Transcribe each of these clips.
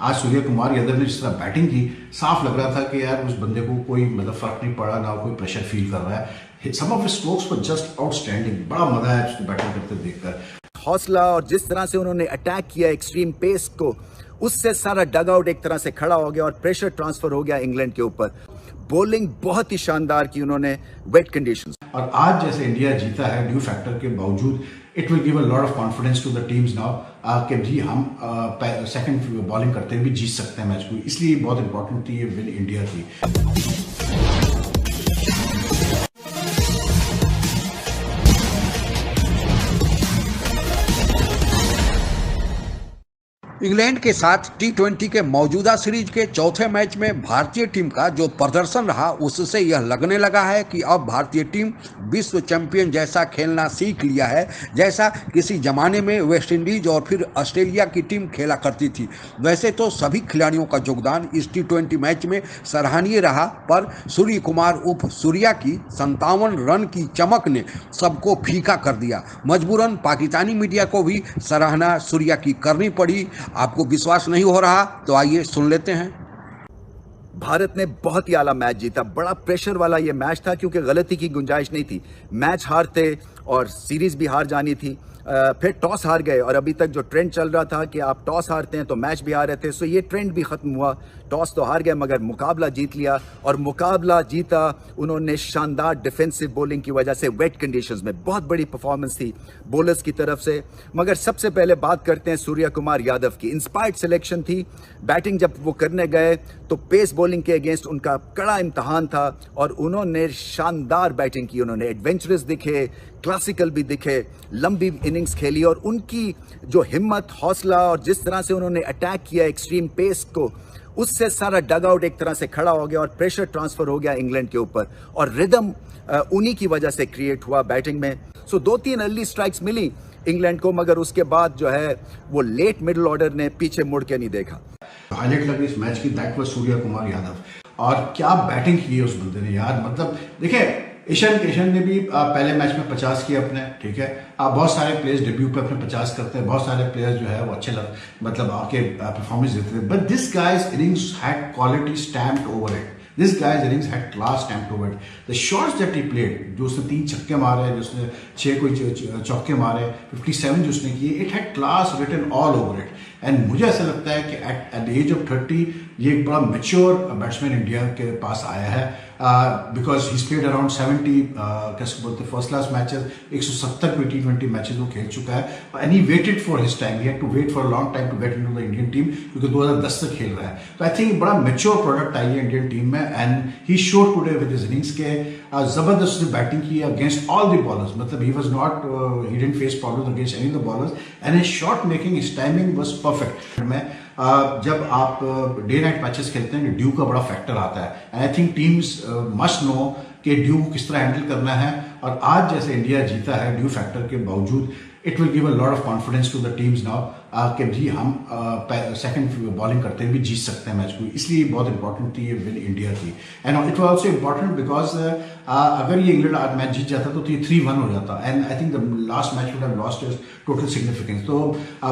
आज सूर्य कुमार यादव ने जिस तरह बैटिंग की, साफ लग रहा था कि यार उस बंदे को कोई मतलब फर्क नहीं पड़ा, ना कोई प्रेशर फील कर रहा है। Some of his strokes were just outstanding. बड़ा मजा आया उसको बैटिंग करते देखकर। हौसला और जिस तरह से उन्होंने अटैक किया एक्सट्रीम पेस को, उससे सारा डग आउट एक तरह से खड़ा हो गया और प्रेशर ट्रांसफर हो गया इंग्लैंड के ऊपर। बॉलिंग बहुत ही शानदार की उन्होंने वेट कंडीशंस। और आज जैसे इंडिया जीता है ड्यू फैक्टर के बावजूद, it will give a lot of confidence to the teams now कि जी हम सेकंड बॉलिंग करते हुए भी जीत सकते हैं मैच को। इसलिए बहुत इंपॉर्टेंट थी ये विन इंडिया की। इंग्लैंड के साथ टी20 के मौजूदा सीरीज के चौथे मैच में भारतीय टीम का जो प्रदर्शन रहा, उससे यह लगने लगा है कि अब भारतीय टीम विश्व चैंपियन जैसा खेलना सीख लिया है, जैसा किसी जमाने में वेस्ट इंडीज और फिर ऑस्ट्रेलिया की टीम खेला करती थी। वैसे तो सभी खिलाड़ियों का योगदान इस टी20 मैच में सराहनीय रहा, पर सूर्य कुमार उर्फ सूर्या की 57 रन की चमक ने सबको फीका कर दिया। मजबूरन पाकिस्तानी मीडिया को भी सराहना सूर्या की करनी पड़ी। आपको विश्वास नहीं हो रहा तो आइए सुन लेते हैं। भारत ने बहुत ही आला मैच जीता। बड़ा प्रेशर वाला ये मैच था क्योंकि गलती की गुंजाइश नहीं थी। मैच हारते और सीरीज भी हार जानी थी। फिर टॉस हार गए और अभी तक जो ट्रेंड चल रहा था कि आप टॉस हारते हैं तो मैच भी हार रहे थे, सो ये ट्रेंड भी खत्म हुआ। टॉस तो हार गए मगर मुकाबला जीत लिया, और मुकाबला जीता उन्होंने शानदार डिफेंसिव बॉलिंग की वजह से। वेट कंडीशंस में बहुत बड़ी परफॉर्मेंस थी बॉलर्स की तरफ से। मगर सबसे पहले बात करते हैं सूर्य कुमार यादव की। इंस्पायर्ड सिलेक्शन थी। बैटिंग जब वो करने गए तो पेस बॉलिंग के अगेंस्ट उनका कड़ा इम्तहान था और उन्होंने शानदार बैटिंग की। उन्होंने एडवेंचरस दिखे, क्लासिकल भी दिखे, लंबी इनिंग्स खेली, और उनकी जो हिम्मत, हौसला और जिस तरह से उन्होंने अटैक किया एक्सट्रीम पेस को, उससे सारा डग आउट एक तरह से खड़ा हो गया और प्रेशर ट्रांसफर हो गया इंग्लैंड के ऊपर, और रिदम उन्हीं की वजह से क्रिएट हुआ बैटिंग में। सो 2-3 अर्ली स्ट्राइक्स मिली इंग्लैंड को, मगर उसके बाद जो है वो लेट मिडिल ऑर्डर ने पीछे मुड़ के नहीं देखा। हाईलाइट लगी इस मैच की, दैट वाज सूर्य कुमार यादव। और क्या बैटिंग की है उस बंदे ने यार। मतलब देखिए, ईशान ने भी पहले मैच में 50 किए अपने, ठीक है। बहुत सारे प्लेयर्स डेब्यू पे अपने 50 करते हैं, बहुत सारे प्लेयर्स जो है वो अच्छे मतलब आके परफॉर्मेंस देते थे, but this guys innings had quality stamped over it. This guy's innings had class stamped over it. The shots that he played, जो उसने 3 छक्के मारे, जो उसने 6 कोई चौके मारे, 57 जो उसने किए, it had class written all over it. And मुझे ऐसा लगता है कि एट द एज ऑफ 30 ये एक बड़ा मेच्योर बैट्समैन इंडिया के पास आया है, बिकॉज ही प्लेड अराउंड 70 कैसे बोलते first class matches, 170 T20 matches वो खेल चुका है, and he waited for his time. He had to wait for a long time to get into the Indian team, क्योंकि 2010 से खेल रहा है। तो आई थिंक बड़ा मेच्योर प्रोडक्ट आई है इंडियन टीम में, and he showed today with his innings के जबरदस्त बैटिंग की अगेंस्ट ऑल द बॉलर्स। मतलब he was not, he didn't face problems against any of the bowlers, and his shot making, his timing was perfect. में जब आप day night matches खेलते हैं, due का बड़ा फैक्टर आता है, and I think teams must know कि ड्यू किस तरह हैंडल करना है। और आज जैसे इंडिया जीता है ड्यू फैक्टर के बावजूद, it will give a lot of confidence to the teams now कि जी हम सेकंड बॉलिंग करते हुए भी जीत सकते हैं मैच को। इसलिए बहुत इंपॉर्टेंट थी ये विन इंडिया की, and it was also important because अगर ये इंग्लैंड आज मैच जीत जाता तो ये 3-1 हो जाता, and I think the last match would have lost its total significance. तो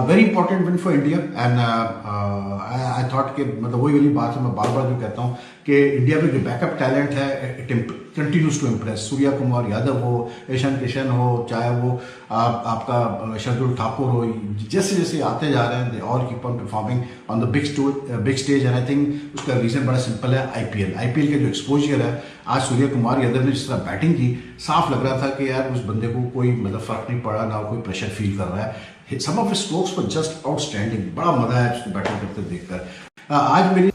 very important win for India, and I thought कि मतलब वही वाली बात है, मैं बार बार जो कहता हूँ कि इंडिया में जो बैकअप टैलेंट है it continues to impress. Surya Kumar Yadav हो, ईशान किशन हो, चाहे वो आपका शार्दुल ठाकुर हो, जैसे जैसे आते जा रहे हैं, they all keep on performing on the big stage, and I think उसका रीजन बड़ा सिंपल है, आईपीएल के जो एक्सपोजर है। आज सूर्य कुमार यादव ने जिस तरह बैटिंग की, साफ लग रहा था कि यार उस बंदे को कोई मतलब फर्क नहीं पड़ा, ना कोई प्रेशर फील कर रहा है। Some of his strokes were just outstanding. बड़ा मजा आया उसको बैटिंग करते देखकर। आज मेरी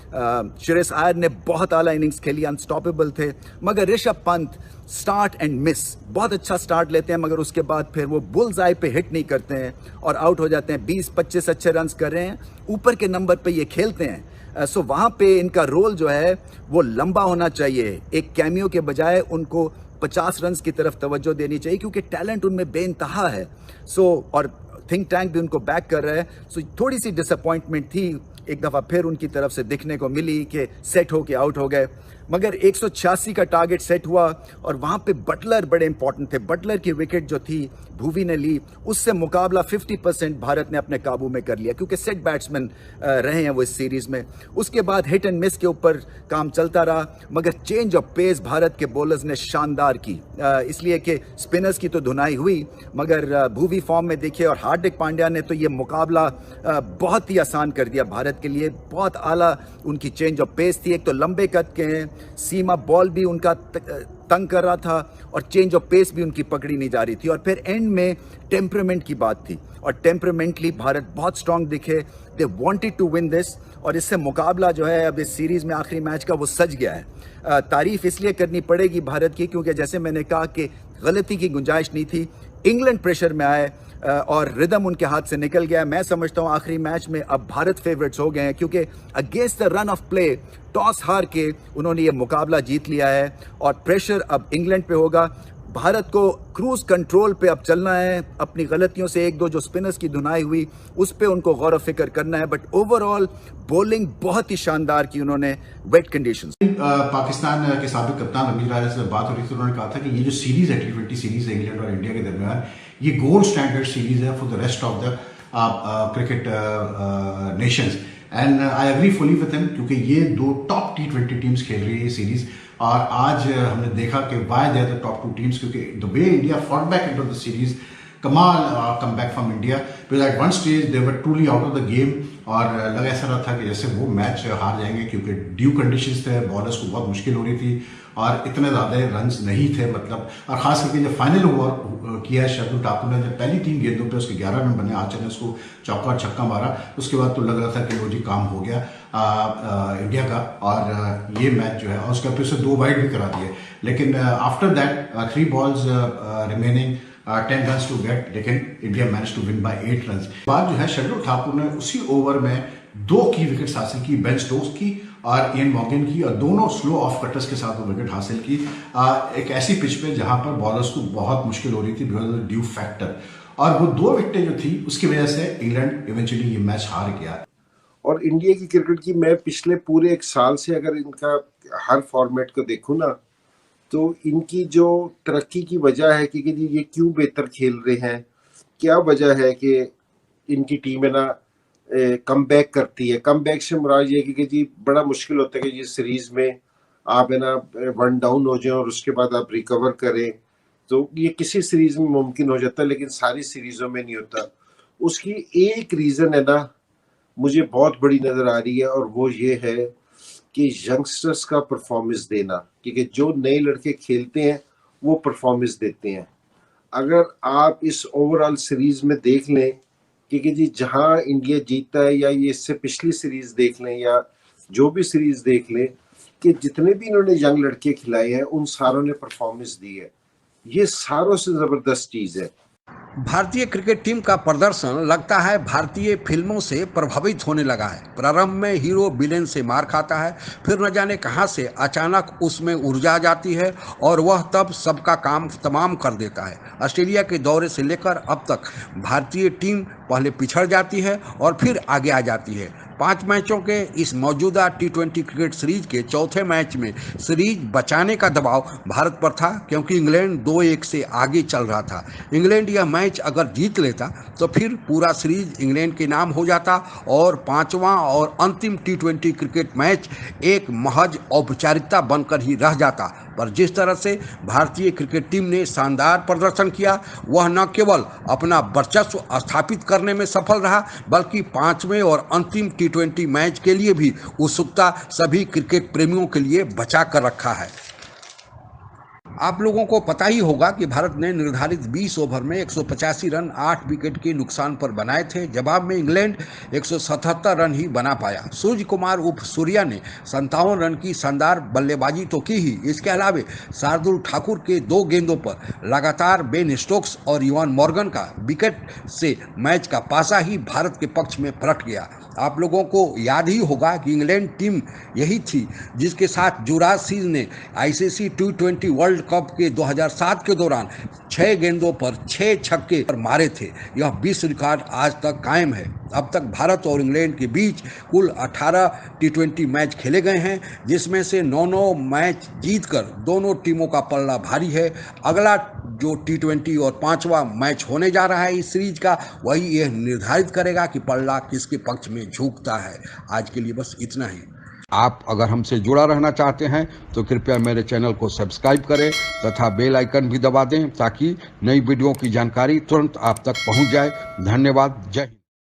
श्रेयस अय्यर ने बहुत आला इनिंग्स खेली, अनस्टॉपेबल थे, मगर Rishabh Pant start and miss, बहुत अच्छा स्टार्ट लेते हैं मगर उसके बाद फिर वो बुल्स आई पे हिट नहीं करते हैं और आउट हो जाते हैं। 20-25 अच्छे रन कर रहे हैं, ऊपर के नंबर पे ये खेलते हैं, सो वहाँ पे इनका रोल जो है वो लंबा होना चाहिए। एक कैमियो के बजाय उनको 50 रन की तरफ तवज्जो देनी चाहिए, क्योंकि टैलेंट उनमें बेइंतहा है। और थिंक टैंक भी उनको बैक कर रहा है। सो थोड़ी सी डिसअपॉइंटमेंट थी एक दफ़ा फिर उनकी तरफ से दिखने को मिली कि सेट हो के आउट हो गए, मगर 186 का टारगेट सेट हुआ और वहाँ पे बटलर बड़े इंपॉर्टेंट थे। बटलर की विकेट जो थी भुवी ने ली, उससे मुकाबला 50% भारत ने अपने काबू में कर लिया, क्योंकि सेट बैट्समैन रहे हैं वो इस सीरीज में। उसके बाद हिट एंड मिस के ऊपर काम चलता रहा, मगर चेंज ऑफ पेस भारत के बॉलर्स ने शानदार की, इसलिए कि स्पिनर्स की तो धुनाई हुई, मगर भुवी फॉर्म में देखिए और हार्दिक पांड्या ने तो ये मुकाबला बहुत ही आसान कर दिया भारत के लिए। बहुत आला उनकी चेंज ऑफ पेस थी, एक तो लंबे कद के हैं, सीमा बॉल भी उनका तंग कर रहा था और चेंज ऑफ पेस भी उनकी पकड़ी नहीं जा रही थी। और फिर एंड में टेम्परामेंट की बात थी और टेम्परामेंटली भारत बहुत स्ट्रांग दिखे, they wanted to win this, और इससे मुकाबला जो है अब इस सीरीज में आखिरी मैच का वो सज गया है। तारीफ इसलिए करनी पड़ेगी भारत की क्योंकि जैसे मैंने कहा कि गलती की गुंजाइश नहीं थी। इंग्लैंड प्रेशर में आए और रिदम उनके हाथ से निकल गया। मैं समझता हूँ आखिरी मैच में अब भारत फेवरेट्स हो गए हैं, क्योंकि against the run of play toss हार के उन्होंने ये मुकाबला जीत लिया है और प्रेशर अब इंग्लैंड पे होगा। भारत को क्रूज कंट्रोल पे अब चलना है, अपनी गलतियों से एक दो जो स्पिनर्स की धुनाई हुई उस पे उनको गौर फिक्र करना है, बट ओवरऑल बॉलिंग बहुत ही शानदार की उन्होंने वेट कंडीशंस। पाकिस्तान के साबिक कप्तान रमीज राजा से बात हो रही थी, उन्होंने कहा था कि ये जो सीरीज है T20 सीरीज है इंग्लैंड और इंडिया के दरमियान, ये गोल्ड स्टैंडर्ड सीरीज है for the rest of the cricket nations, and I agree fully with him, क्योंकि ये दो टॉप T20 टीम्स खेल रही है ये सीरीज। और आज हमने देखा कि why they are the top two teams, क्योंकि the way India fought back into the series, कमाल come back from India, because at one stage they were truly out of the game और लगा ऐसा रहा था कि जैसे वो मैच हार जाएंगे, क्योंकि ड्यू कंडीशंस थे, बॉलर्स को बहुत मुश्किल हो रही थी और इतने ज़्यादा रन्स नहीं थे, मतलब। और खास करके जब फाइनल ओवर किया शार्दुल ठाकुर ने, जब पहली 3 गेंदों पे उसके 11 रन बने, आचर ने उसको चौका और छक्का मारा, उसके बाद तो लग रहा था कि वो जी काम हो गया इंडिया का और ये मैच जो है, और उसके फिर से 2 वाइड भी करा दिए। लेकिन after that 3 balls remaining 10 run to get, लेकिन India manage to win by 8 run. बाद जो है शार्दुल ठाकुर ने उसी ओवर में 2 की विकेट्स हासिल की, बेन स्टोक्स की और इयन मॉर्गन की, और दोनों स्लो ऑफ कटर्स के साथ वो विकेट हासिल की एक ऐसी पिच पे जहां पर बॉलर्स को बहुत मुश्किल हो रही थी बिकॉज ऑफ ड्यू फैक्टर, और वो 2 विकेटें जो थी उसकी वजह से इंग्लैंड इवेंचुअली ये मैच हार गया। और इंडिया की क्रिकेट की मैं पिछले पूरे 1 साल से अगर इनका हर फॉर्मेट को देखूं ना, तो इनकी जो तरक्की की वजह है कि ये क्यों बेहतर खेल रहे हैं, क्या वजह है कि इनकी टीम है ना कम बैक करती है। कम बैक से मुराद ये कि जी बड़ा मुश्किल होता है कि ये सीरीज में आप है ना 1 डाउन हो जाए और उसके बाद आप रिकवर करें, तो ये किसी सीरीज में मुमकिन हो जाता है लेकिन सारी सीरीजों में नहीं होता। उसकी एक रीज़न है ना मुझे बहुत बड़ी नज़र आ रही है, और वो ये है कि यंगस्टर्स का परफॉर्मेंस देना, क्योंकि जो नए लड़के खेलते हैं वो परफॉर्मेंस देते हैं। अगर आप इस ओवरऑल सीरीज में देख लें कि जी जहां इंडिया जीतता है, या ये इससे पिछली सीरीज देख लें या जो भी सीरीज देख लें, कि जितने भी इन्होंने यंग लड़के खिलाए हैं उन सारों ने परफॉर्मेंस दी है। ये सारों से ज़बरदस्त चीज़ है। भारतीय क्रिकेट टीम का प्रदर्शन लगता है भारतीय फिल्मों से प्रभावित होने लगा है। प्रारंभ में हीरो विलेन से मार खाता है, फिर न जाने कहां से अचानक उसमें ऊर्जा आ जाती है और वह तब सबका काम तमाम कर देता है। ऑस्ट्रेलिया के दौरे से लेकर अब तक भारतीय टीम पहले पिछड़ जाती है और फिर आगे आ जाती है। 5 मैचों के इस मौजूदा T20 क्रिकेट सीरीज के चौथे मैच में सीरीज बचाने का दबाव भारत पर था, क्योंकि इंग्लैंड 2-1 से आगे चल रहा था। इंग्लैंड यह मैच अगर जीत लेता तो फिर पूरा सीरीज इंग्लैंड के नाम हो जाता और 5वां और अंतिम T20 क्रिकेट मैच एक महज औपचारिकता बनकर ही रह जाता। पर जिस तरह से भारतीय क्रिकेट टीम ने शानदार प्रदर्शन किया, वह न केवल अपना वर्चस्व स्थापित करने में सफल रहा, बल्कि 5वें और अंतिम T20 मैच के लिए भी उत्सुकता सभी क्रिकेट प्रेमियों के लिए बचा कर रखा है। आप लोगों को पता ही होगा कि भारत ने निर्धारित 20 ओवर में 185 रन 8 विकेट के नुकसान पर बनाए थे। जवाब में इंग्लैंड 177 रन ही बना पाया। सूर्य कुमार उर्फ सूर्या ने 57 रन की शानदार बल्लेबाजी तो की ही, इसके अलावे शार्दुल ठाकुर के 2 गेंदों पर लगातार बेन स्टोक्स और इवान मॉर्गन का विकेट से मैच का पासा ही भारत के पक्ष में पलट गया। आप लोगों को याद ही होगा कि इंग्लैंड टीम यही थी जिसके साथ युवराज सिंह ने ICC T20 वर्ल्ड कप के 2007 के दौरान 6 गेंदों पर 6 छक्के मारे थे। यह विश्व रिकॉर्ड आज तक कायम है। अब तक भारत और इंग्लैंड के बीच कुल 18 T20 मैच खेले गए हैं, जिसमें से 9 मैच जीतकर दोनों टीमों का पलड़ा भारी है। अगला जो T20 और 5वां मैच होने जा रहा है इस सीरीज का, वही यह निर्धारित करेगा कि पलड़ा किसके पक्ष में झुकता है। आज के लिए बस इतना ही। आप अगर हमसे जुड़ा रहना चाहते हैं तो कृपया मेरे चैनल को सब्सक्राइब करें तथा बेल आइकन भी दबा दें, ताकि नई वीडियो की जानकारी तुरंत आप तक पहुंच जाए। धन्यवाद। जय हिंद।